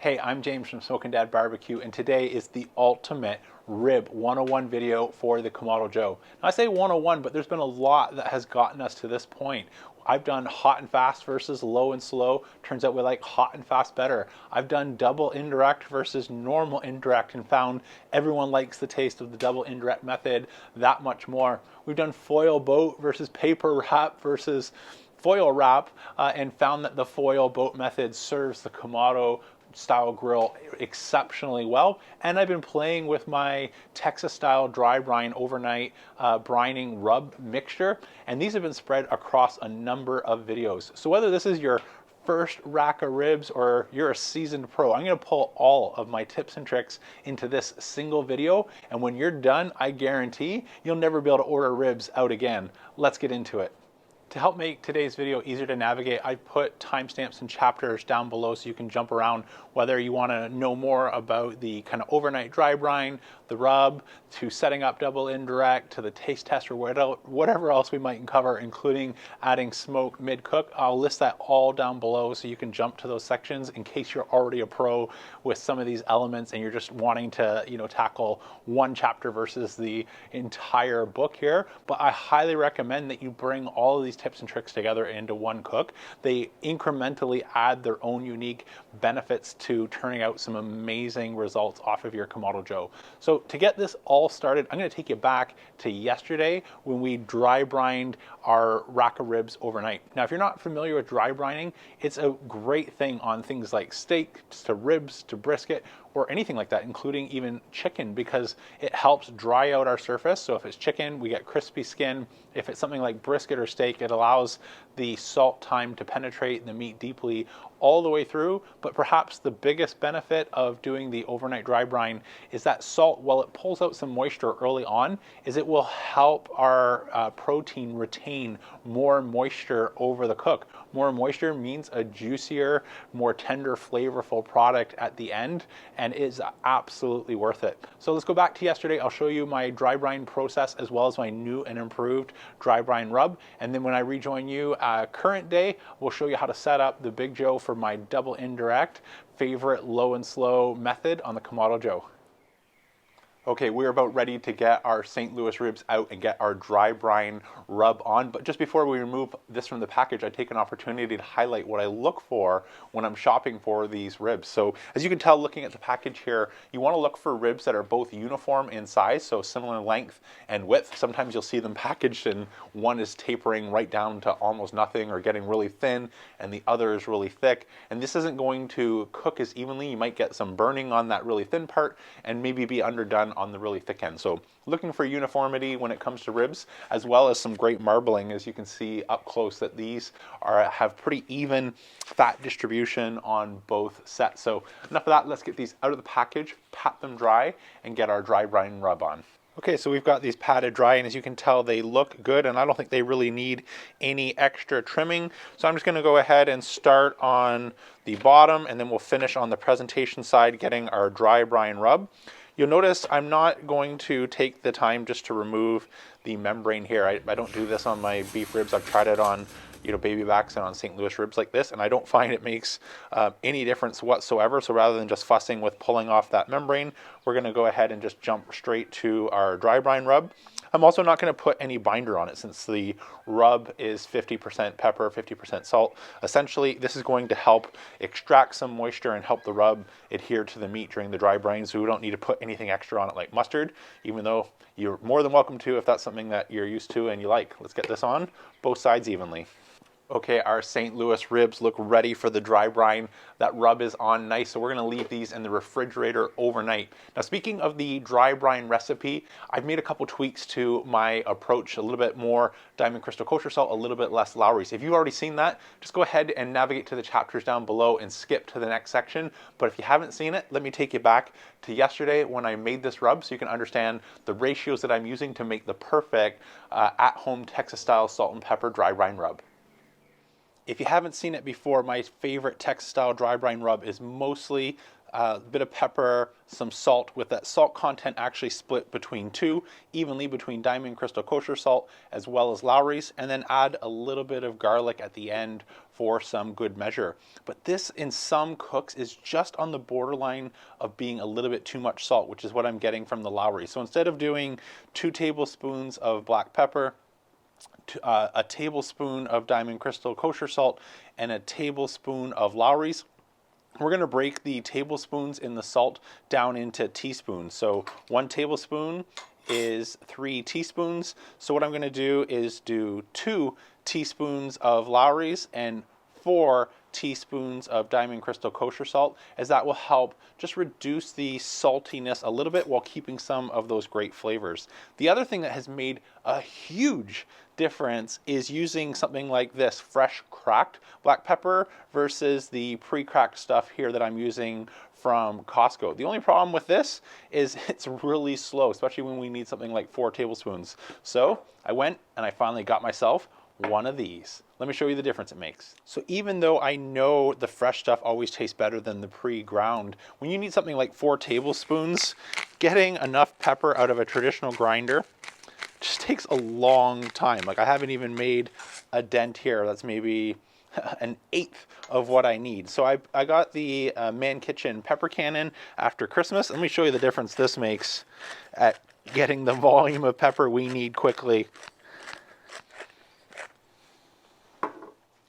Hey, I'm James from Smokin' Dad Barbecue, and today is the ultimate rib 101 video for the Kamado Joe. Now I say 101, but there's been a lot that has gotten us to this point. I've done hot and fast versus low and slow. Turns out we like hot and fast better. I've done double indirect versus normal indirect and found everyone likes the taste of the double indirect method that much more. We've done foil boat versus paper wrap versus foil wrap and found that the foil boat method serves the Kamado style grill exceptionally well. And I've been playing with my Texas style dry brine overnight brining rub mixture, and these have been spread across a number of videos. So whether this is your first rack of ribs or you're a seasoned pro, I'm going to pull all of my tips and tricks into this single video, and when you're done, I guarantee you'll never be able to order ribs out again. Let's get into it. To help make today's video easier to navigate, I put timestamps and chapters down below so you can jump around, whether you want to know more about the kind of overnight dry brine, the rub, to setting up double indirect, to the taste test, or whatever else we might cover, including adding smoke mid-cook. I'll list that all down below so you can jump to those sections in case you're already a pro with some of these elements and you're just wanting to, tackle one chapter versus the entire book here. But I highly recommend that you bring all of these tips and tricks together into one cook. They incrementally add their own unique benefits to turning out some amazing results off of your Kamado Joe. So to get this all started, I'm going to take you back to yesterday when we dry brined our rack of ribs overnight. Now, if you're not familiar with dry brining, it's a great thing on things like steak, to ribs, to brisket, or anything like that, including even chicken, because it helps dry out our surface. So if it's chicken, we get crispy skin. If it's something like brisket or steak, it allows the salt time to penetrate the meat deeply all the way through. But perhaps the biggest benefit of doing the overnight dry brine is that salt, while it pulls out some moisture early on, is it will help our protein retain more moisture over the cook. More moisture means a juicier, more tender, flavorful product at the end, and is absolutely worth it. So let's go back to yesterday. I'll show you my dry brine process as well as my new and improved dry brine rub. And then when I rejoin you current day, we'll show you how to set up the Big Joe for my double indirect favorite low and slow method on the Kamado Joe. Okay, we're about ready to get our St. Louis ribs out and get our dry brine rub on. But just before we remove this from the package, I take an opportunity to highlight what I look for when I'm shopping for these ribs. So as you can tell looking at the package here, you want to look for ribs that are both uniform in size, so similar length and width. Sometimes you'll see them packaged and one is tapering right down to almost nothing or getting really thin and the other is really thick. And this isn't going to cook as evenly. You might get some burning on that really thin part and maybe be underdone on the really thick end. So looking for uniformity when it comes to ribs, as well as some great marbling, as you can see up close that these have pretty even fat distribution on both sets. So enough of that, let's get these out of the package, pat them dry, and get our dry brine rub on. Okay, so we've got these patted dry, and as you can tell, they look good, and I don't think they really need any extra trimming. So I'm just going to go ahead and start on the bottom, and then we'll finish on the presentation side, getting our dry brine rub. You'll notice I'm not going to take the time just to remove the membrane here. I don't do this on my beef ribs. I've tried it on Babybacks and on St. Louis ribs like this, and I don't find it makes any difference whatsoever. So rather than just fussing with pulling off that membrane, we're going to go ahead and just jump straight to our dry brine rub. I'm also not going to put any binder on it since the rub is 50% pepper, 50% salt. Essentially, this is going to help extract some moisture and help the rub adhere to the meat during the dry brine, so we don't need to put anything extra on it like mustard, even though you're more than welcome to if that's something that you're used to and you like. Let's get this on both sides evenly. Okay, our St. Louis ribs look ready for the dry brine. That rub is on nice, so we're going to leave these in the refrigerator overnight. Now, speaking of the dry brine recipe, I've made a couple tweaks to my approach, a little bit more Diamond Crystal Kosher salt, a little bit less Lowry's. If you've already seen that, just go ahead and navigate to the chapters down below and skip to the next section. But if you haven't seen it, let me take you back to yesterday when I made this rub so you can understand the ratios that I'm using to make the perfect at-home Texas-style salt and pepper dry brine rub. If you haven't seen it before, my favorite Texas style dry brine rub is mostly a bit of pepper, some salt, with that salt content actually split between two, evenly between Diamond Crystal Kosher salt as well as Lowry's, and then add a little bit of garlic at the end for some good measure. But this in some cooks is just on the borderline of being a little bit too much salt, which is what I'm getting from the Lowry. So instead of doing 2 tablespoons of black pepper, a tablespoon of Diamond Crystal kosher salt, and a tablespoon of Lowry's, we're going to break the tablespoons in the salt down into teaspoons. So 1 tablespoon is 3 teaspoons. So what I'm going to do is do 2 teaspoons of Lowry's and 4 teaspoons of Diamond Crystal kosher salt, as that will help just reduce the saltiness a little bit while keeping some of those great flavors. The other thing that has made a huge difference is using something like this fresh cracked black pepper versus the pre-cracked stuff here that I'm using from Costco. The only problem with this is it's really slow, especially when we need something like 4 tablespoons. So I went and I finally got myself one of these. Let me show you the difference it makes. So even though I know the fresh stuff always tastes better than the pre-ground, when you need something like 4 tablespoons, getting enough pepper out of a traditional grinder just takes a long time. Like, I haven't even made a dent here. That's maybe an eighth of what I need. So I got the Man Kitchen pepper cannon after Christmas. Let me show you the difference this makes at getting the volume of pepper we need quickly.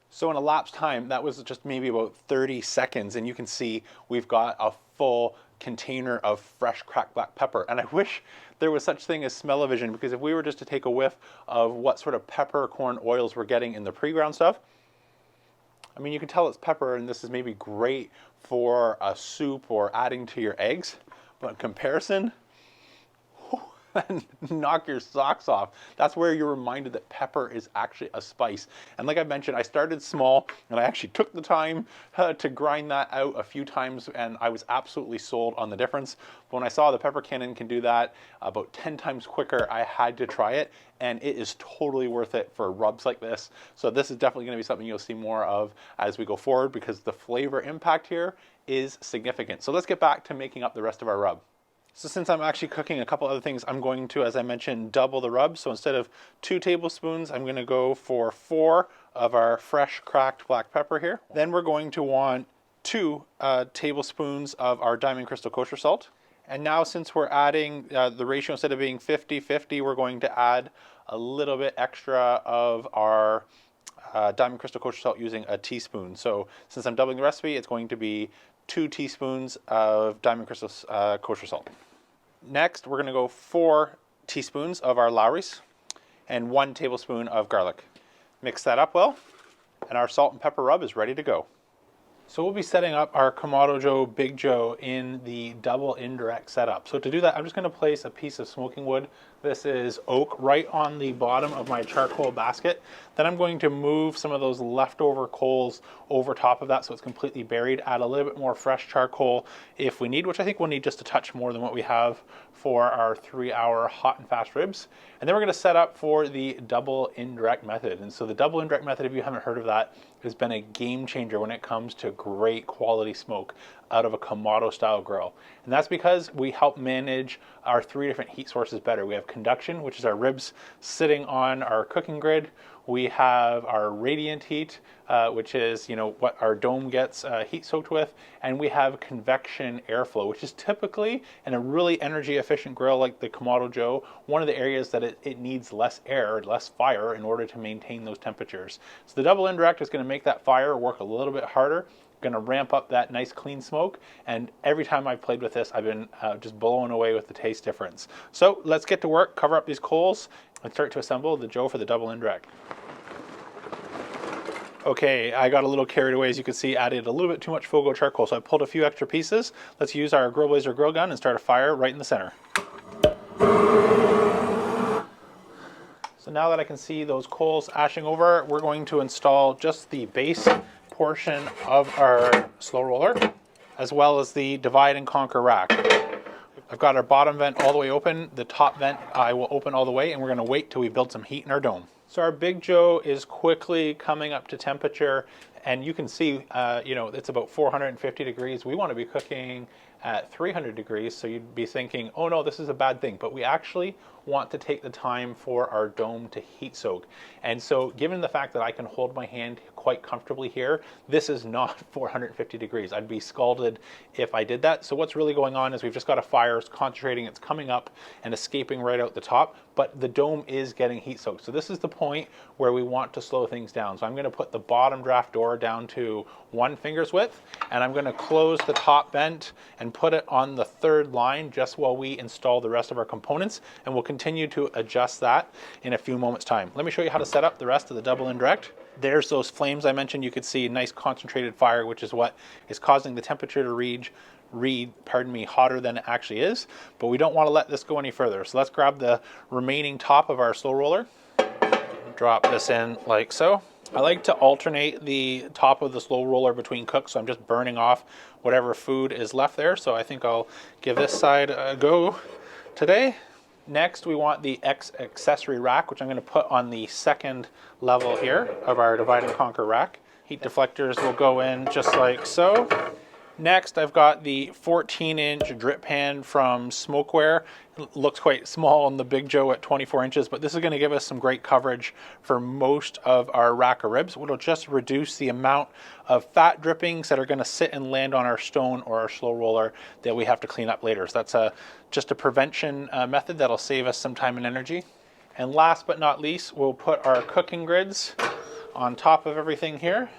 So in elapsed time, that was just maybe about 30 seconds, and you can see we've got a full container of fresh cracked black pepper. And I wish there was such thing as smell-o-vision, because if we were just to take a whiff of what sort of peppercorn oils we're getting in the pre-ground stuff, I mean, you can tell it's pepper, and this is maybe great for a soup or adding to your eggs, but in comparison, knock your socks off. That's where you're reminded that pepper is actually a spice. And like I mentioned, I started small, and I actually took the time to grind that out a few times, and I was absolutely sold on the difference. But when I saw the pepper cannon can do that about 10 times quicker, I had to try it, and it is totally worth it for rubs like this. So this is definitely going to be something you'll see more of as we go forward, because the flavor impact here is significant. So let's get back to making up the rest of our rub. So since I'm actually cooking a couple other things, I'm going to, as I mentioned, double the rub. So instead of 2 tablespoons, I'm going to go for 4 of our fresh cracked black pepper here. Then we're going to want 2 tablespoons of our Diamond Crystal kosher salt. And now, since we're adding the ratio, instead of being 50-50, we're going to add a little bit extra of our Diamond Crystal kosher salt using a teaspoon. So since I'm doubling the recipe, it's going to be 2 teaspoons of Diamond Crystal kosher salt. Next, we're going to go 4 teaspoons of our Lowry's and 1 tablespoon of garlic. Mix that up well, and our salt and pepper rub is ready to go. So we'll be setting up our Kamado Joe Big Joe in the double indirect setup. So to do that, I'm just going to place a piece of smoking wood. This is oak, right on the bottom of my charcoal basket. Then I'm going to move some of those leftover coals over top of that so it's completely buried. Add a little bit more fresh charcoal if we need, which I think we'll need just a touch more than what we have for our 3-hour hot and fast ribs. And then we're going to set up for the double indirect method. And so the double indirect method, if you haven't heard of that, has been a game changer when it comes to great quality smoke out of a Kamado style grill. And that's because we help manage our 3 different heat sources better. We have conduction, which is our ribs sitting on our cooking grid. We have our radiant heat, which is, you know, what our dome gets heat soaked with. And we have convection airflow, which is typically in a really energy efficient grill like the Kamado Joe, one of the areas that it needs less air, less fire in order to maintain those temperatures. So the double indirect is going to make that fire work a little bit harder, going to ramp up that nice clean smoke. And every time I've played with this, I've been just blown away with the taste difference. So let's get to work, cover up these coals, and start to assemble the Joe for the double indirect. Okay, I got a little carried away, as you can see, added a little bit too much Fogo charcoal, so I pulled a few extra pieces. Let's use our Grill Blazer grill gun and start a fire right in the center. So now that I can see those coals ashing over, we're going to install just the base portion of our slow roller, as well as the divide and conquer rack. I've got our bottom vent all the way open. The top vent I will open all the way, and we're going to wait till we build some heat in our dome. So our Big Joe is quickly coming up to temperature, and you can see, you know, it's about 450 degrees. We want to be cooking at 300 degrees, so you'd be thinking, oh no, this is a bad thing. But we actually want to take the time for our dome to heat soak. And so given the fact that I can hold my hand quite comfortably here, this is not 450 degrees. I'd be scalded if I did that. So what's really going on is we've just got a fire, it's concentrating, it's coming up and escaping right out the top, but the dome is getting heat soaked. So this is the point where we want to slow things down. So I'm gonna put the bottom draft door down to 1 finger's width, and I'm gonna close the top vent and put it on the 3rd line just while we install the rest of our components, and we'll continue to adjust that in a few moments time. Let me show you how to set up the rest of the double indirect. There's those flames I mentioned. You could see a nice concentrated fire, which is what is causing the temperature to read hotter than it actually is, but we don't want to let this go any further. So let's grab the remaining top of our slow roller, drop this in like so. I like to alternate the top of the slow roller between cooks, so I'm just burning off whatever food is left there. So I think I'll give this side a go today. Next, we want the accessory rack, which I'm going to put on the 2nd level here of our divide and conquer rack. Heat deflectors will go in just like so. Next, I've got the 14-inch drip pan from Smokeware. It looks quite small on the Big Joe at 24 inches, but this is going to give us some great coverage for most of our rack of ribs. It'll just reduce the amount of fat drippings that are going to sit and land on our stone or our slow roller that we have to clean up later. So that's just a prevention method that'll save us some time and energy. And last but not least, we'll put our cooking grids on top of everything here.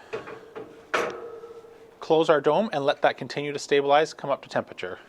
Close our dome and let that continue to stabilize, come up to temperature.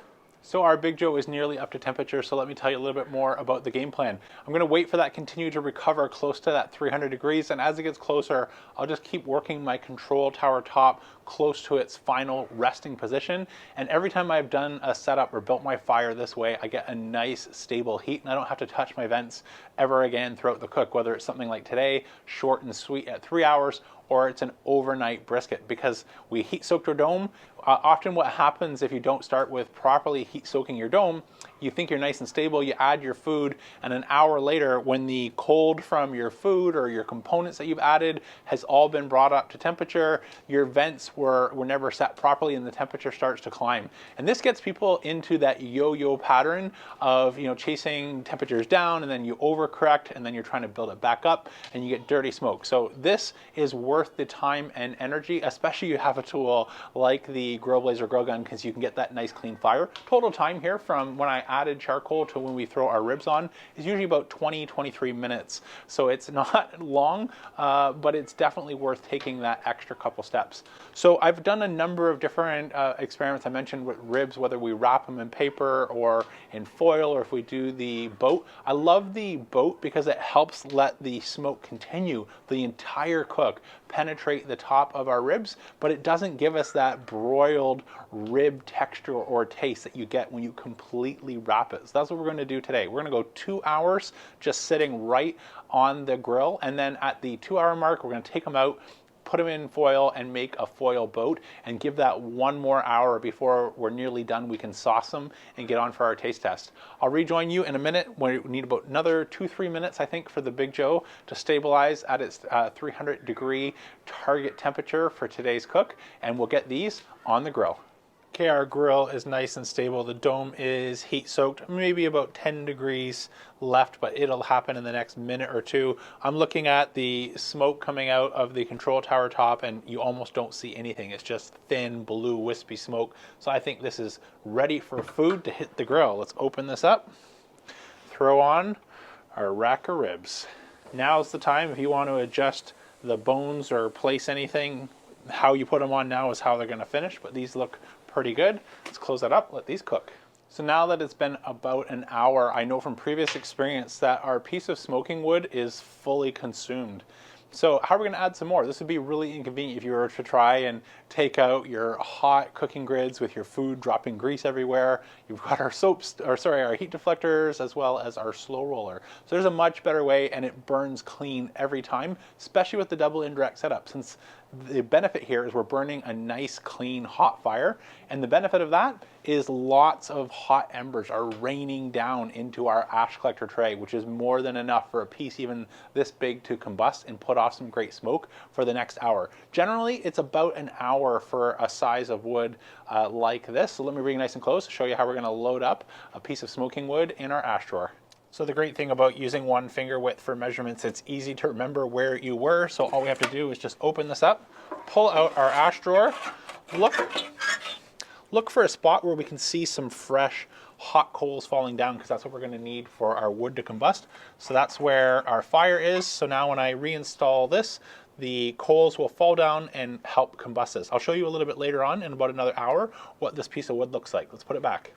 So our Big Joe is nearly up to temperature, so let me tell you a little bit more about the game plan. I'm going to wait for that continue to recover close to that 300 degrees, and as it gets closer, I'll just keep working my control tower top close to its final resting position. And every time I've done a setup or built my fire this way, I get a nice stable heat, and I don't have to touch my vents ever again throughout the cook, whether it's something like today, short and sweet at 3 hours, or it's an overnight brisket, because we heat soaked our dome. Often what happens if you don't start with properly heat soaking your dome, you think you're nice and stable, you add your food, and an hour later, when the cold from your food or your components that you've added has all been brought up to temperature, your vents were never set properly and the temperature starts to climb. And this gets people into that yo-yo pattern of, chasing temperatures down, and then you overcorrect, and then you're trying to build it back up and you get dirty smoke. So this is worth the time and energy, especially you have a tool like the Grill Blazer grill gun, because you can get that nice clean fire. Total time here from when I added charcoal to when we throw our ribs on is usually about 20-23 minutes. So it's not long, but it's definitely worth taking that extra couple steps. So I've done a number of different experiments. I mentioned with ribs, whether we wrap them in paper or in foil, or if we do the boat. I love the boat because it helps let the smoke continue the entire cook, penetrate the top of our ribs, but it doesn't give us that broiled rib texture or taste that you get when you completely wrap it. So that's what we're going to do today. We're going to go 2 hours just sitting right on the grill, and then at the 2-hour mark, we're going to take them out, put them in foil and make a foil boat, and give that 1 more hour before we're nearly done. We can sauce them and get on for our taste test. I'll rejoin you in a minute. We need about another 2-3 minutes, I think, for the Big Joe to stabilize at its 300 degree target temperature for today's cook, and we'll get these on the grill. Okay, our grill is nice and stable. The dome is heat soaked, maybe about 10 degrees left, but it'll happen in the next minute or two. I'm looking at the smoke coming out of the control tower top, and you almost don't see anything. It's just thin, blue, wispy smoke. So I think this is ready for food to hit the grill. Let's open this up, throw on our rack of ribs. Now's the time if you want to adjust the bones or place anything. How you put them on now is how they're going to finish, but these look pretty good. Let's close that up, let these cook. So now that it's been about an hour, I know from previous experience that our piece of smoking wood is fully consumed. So how are we going to add some more? This would be really inconvenient if you were to try and take out your hot cooking grids with your food dropping grease everywhere. You've got our our heat deflectors, as well as our slow roller. So there's a much better way, and it burns clean every time, especially with the double indirect setup, since the benefit here is we're burning a nice, clean, hot fire. And the benefit of that is lots of hot embers are raining down into our ash collector tray, which is more than enough for a piece even this big to combust and put off some great smoke for the next hour. Generally, it's about an hour for a size of wood like this. So let me bring it nice and close to show you how we're going to load up a piece of smoking wood in our ash drawer. So the great thing about using one finger width for measurements, it's easy to remember where you were. So all we have to do is just open this up, pull out our ash drawer, look for a spot where we can see some fresh hot coals falling down, because that's what we're going to need for our wood to combust. So that's where our fire is. So now when I reinstall this, the coals will fall down and help combust this. I'll show you a little bit later on in about another hour what this piece of wood looks like. Let's put it back.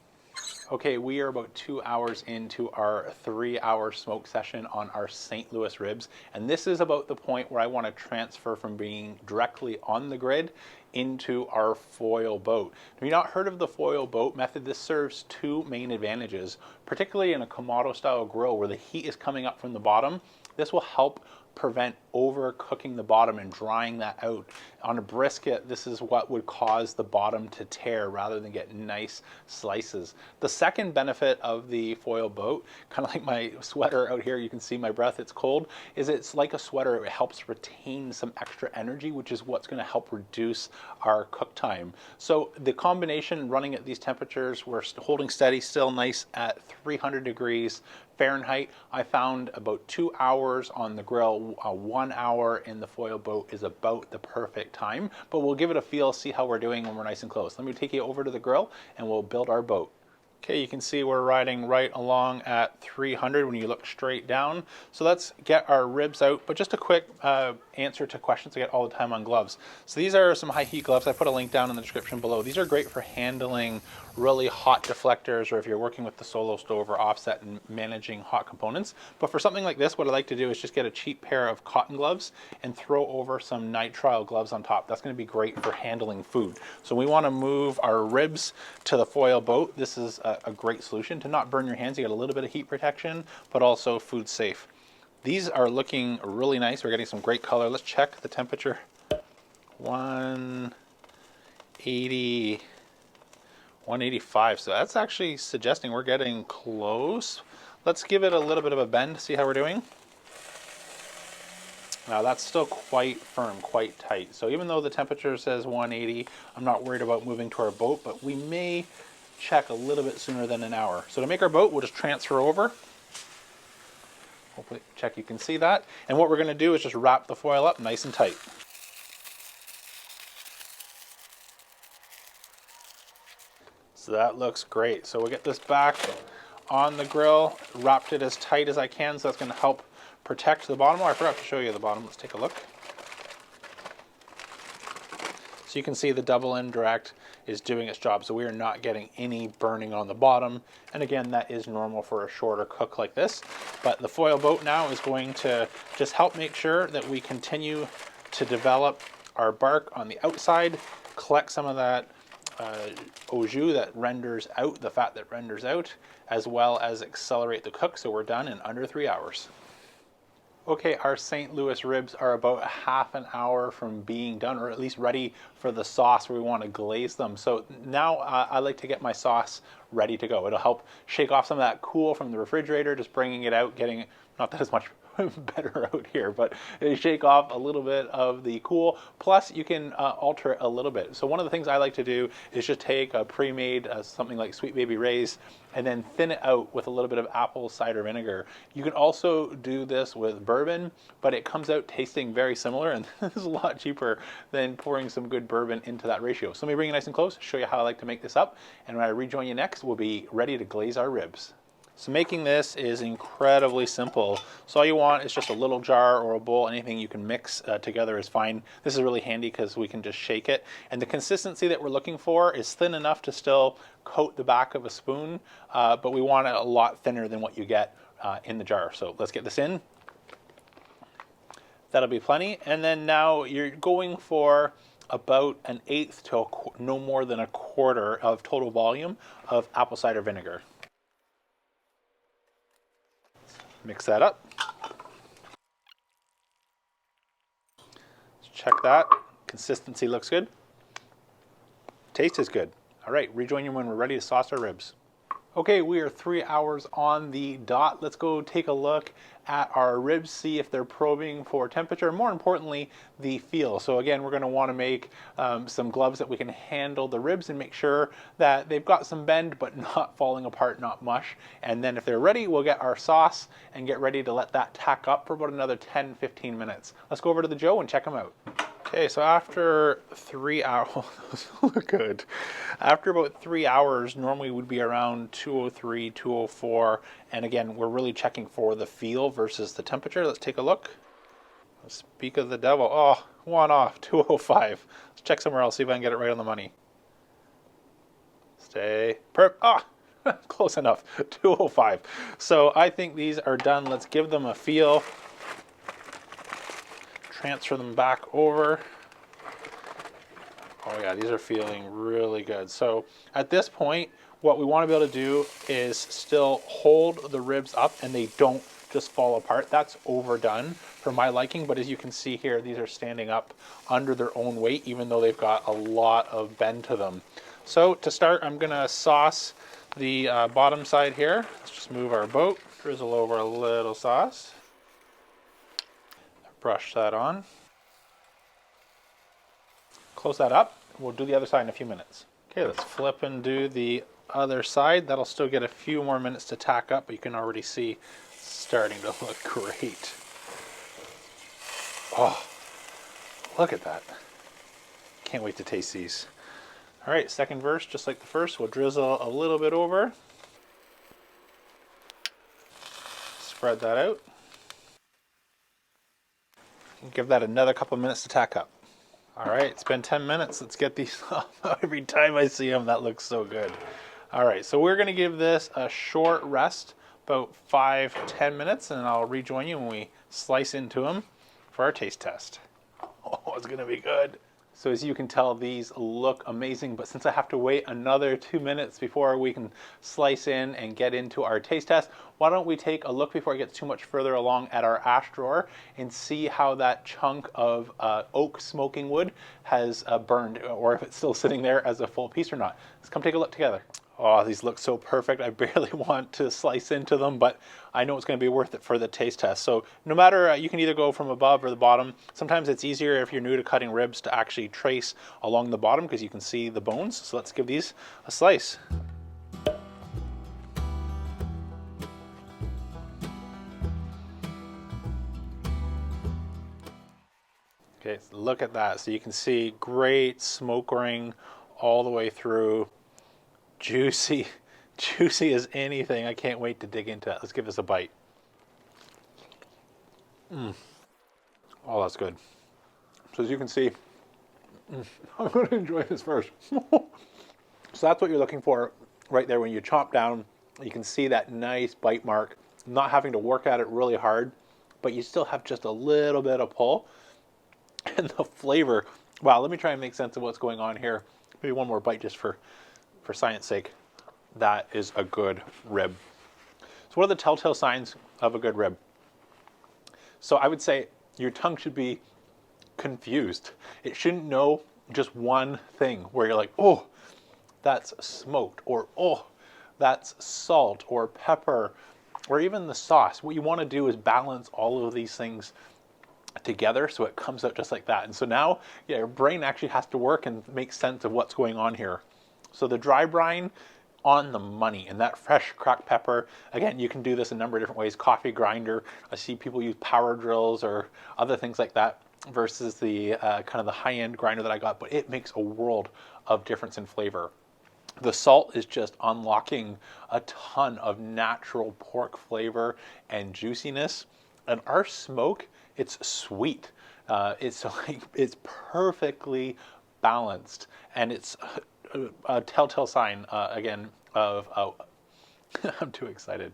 Okay, we are about 2 hours into our 3-hour smoke session on our St. Louis ribs, and this is about the point where I want to transfer from being directly on the grid into our foil boat. Have you not heard of the foil boat method? This serves two main advantages, particularly in a Kamado style grill where the heat is coming up from the bottom. This will help prevent overcooking the bottom and drying that out. On a brisket, this is what would cause the bottom to tear rather than get nice slices. The second benefit of the foil boat, kind of like my sweater out here, you can see my breath, it's cold, is it's like a sweater. It helps retain some extra energy, which is what's going to help reduce our cook time. So the combination running at these temperatures, we're holding steady, still nice at 300 degrees Fahrenheit. I found about 2 hours on the grill, 1 hour in the foil boat is about the perfect time, but we'll give it a feel, see how we're doing when we're nice and close. Let me take you over to the grill and we'll build our boat. Okay, you can see we're riding right along at 300 when you look straight down. So let's get our ribs out, but just a quick answer to questions I get all the time on gloves. So these are some high heat gloves. I put a link down in the description below. These are great for handling really hot deflectors, or if you're working with the solo stove or offset and managing hot components. But for something like this, what I like to do is just get a cheap pair of cotton gloves and throw over some nitrile gloves on top. That's going to be great for handling food. So we want to move our ribs to the foil boat. This is a great solution to not burn your hands. You get a little bit of heat protection, but also food safe. These are looking really nice. We're getting some great color. Let's check the temperature. 180, 185. So that's actually suggesting we're getting close. Let's give it a little bit of a bend, see how we're doing. Now that's still quite firm, quite tight. So even though the temperature says 180, I'm not worried about moving to our boat, but we may check a little bit sooner than an hour. So to make our boat, we'll just transfer over. Hopefully, check you can see that. And what we're going to do is just wrap the foil up nice and tight. So that looks great. So we'll get this back on the grill, wrapped it as tight as I can, so that's going to help protect the bottom. Oh, I forgot to show you the bottom. Let's take a look. So you can see the double indirect is doing its job. So we are not getting any burning on the bottom. And again, that is normal for a shorter cook like this. But the foil boat now is going to just help make sure that we continue to develop our bark on the outside, collect some of that au jus that renders out, the fat that renders out, as well as accelerate the cook so we're done in under 3 hours. Okay, our St. Louis ribs are about half an hour from being done, or at least ready for the sauce where we want to glaze them. So now I like to get my sauce ready to go. It'll help shake off some of that cool from the refrigerator, just bringing it out, getting, not that it's much better out here, but shake off a little bit of the cool. Plus you can alter it a little bit. So one of the things I like to do is just take a pre-made something like Sweet Baby Ray's and then thin it out with a little bit of apple cider vinegar. You can also do this with bourbon, but it comes out tasting very similar, and this is a lot cheaper than pouring some good bourbon into that ratio. So let me bring you nice and close, show you how I like to make this up, and when I rejoin you next, we'll be ready to glaze our ribs. So making this is incredibly simple. So all you want is just a little jar or a bowl. Anything you can mix together is fine. This is really handy because we can just shake it. And the consistency that we're looking for is thin enough to still coat the back of a spoon, but we want it a lot thinner than what you get in the jar. So let's get this in. That'll be plenty. And then now you're going for about 1/8 to no more than 1/4 of total volume of apple cider vinegar. Mix that up. Check that. Consistency looks good. Taste is good. All right, rejoin you when we're ready to sauce our ribs. Okay, we are 3 hours on the dot. Let's go take a look at our ribs, see if they're probing for temperature, more importantly, the feel. So again, we're going to want to make some gloves that we can handle the ribs and make sure that they've got some bend, but not falling apart, not mush. And then if they're ready, we'll get our sauce and get ready to let that tack up for about another 10-15 minutes. Let's go over to the Joe and check them out. Okay, so after 3 hours, those look good. After about 3 hours, normally would be around 203, 204. And again, we're really checking for the feel versus the temperature. Let's take a look. Speak of the devil. Oh, one off, 205. Let's check somewhere else, see if I can get it right on the money. Stay. Close enough, 205. So I think these are done. Let's give them a feel. Transfer them back over. Oh yeah, these are feeling really good. So at this point, what we want to be able to do is still hold the ribs up and they don't just fall apart. That's overdone for my liking, but as you can see here, these are standing up under their own weight, even though they've got a lot of bend to them. So to start, I'm gonna sauce the bottom side here. Let's just move our boat, drizzle over a little sauce. Brush that on. Close that up. We'll do the other side in a few minutes. Okay, let's flip and do the other side. That'll still get a few more minutes to tack up, but you can already see it's starting to look great. Oh, look at that. Can't wait to taste these. All right, second verse, just like the first, we'll drizzle a little bit over. Spread that out. Give that another couple of minutes to tack up. All right, it's been 10 minutes. Let's get these off. Every time I see them, that looks so good. All right, so we're gonna give this a short rest, about 5-10 minutes, and I'll rejoin you when we slice into them for our taste test. Oh, it's gonna be good. So as you can tell, these look amazing, but since I have to wait another 2 minutes before we can slice in and get into our taste test, why don't we take a look before it gets too much further along at our ash drawer and see how that chunk of oak smoking wood has burned, or if it's still sitting there as a full piece or not. Let's come take a look together. Oh, these look so perfect. I barely want to slice into them, but I know it's going to be worth it for the taste test. So no matter, you can either go from above or the bottom. Sometimes it's easier if you're new to cutting ribs to actually trace along the bottom because you can see the bones. So let's give these a slice. Okay, so look at that. So you can see great smoke ring all the way through. Juicy, juicy as anything. I can't wait to dig into that. Let's give this a bite. Oh, that's good. So as you can see, I'm going to enjoy this first. So that's what you're looking for right there. When you chop down, you can see that nice bite mark, not having to work at it really hard, but you still have just a little bit of pull. And the flavor, wow, let me try and make sense of what's going on here. Maybe one more bite just for science sake. That is a good rib. So what are the telltale signs of a good rib? So I would say your tongue should be confused. It shouldn't know just one thing where you're like, oh, that's smoked, or oh, that's salt or pepper, or even the sauce. What you want to do is balance all of these things together so it comes out just like that. And so now, yeah, your brain actually has to work and make sense of what's going on here. So the dry brine, on the money, and that fresh cracked pepper, again, you can do this a number of different ways. Coffee grinder, I see people use power drills or other things like that versus the kind of the high-end grinder that I got, but it makes a world of difference in flavor. The salt is just unlocking a ton of natural pork flavor and juiciness. And our smoke, it's sweet. It's perfectly balanced, and it's a telltale sign, again, of, I'm too excited.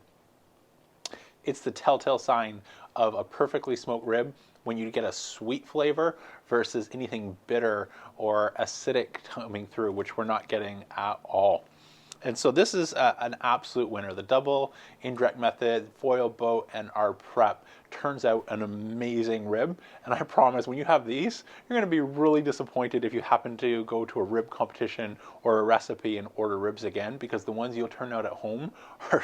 It's the telltale sign of a perfectly smoked rib when you get a sweet flavor versus anything bitter or acidic coming through, which we're not getting at all. And so this is an absolute winner. The double indirect method, foil boat, and our prep turns out an amazing rib. And I promise when you have these, you're gonna be really disappointed if you happen to go to a rib competition or a recipe and order ribs again, because the ones you'll turn out at home are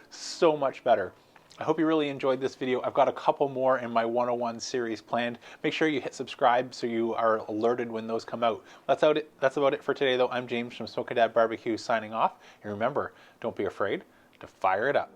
so much better. I hope you really enjoyed this video. I've got a couple more in my 101 series planned. Make sure you hit subscribe so you are alerted when those come out. That's about it for today, though. I'm James from Smokin' Dad Barbecue signing off. And remember, don't be afraid to fire it up.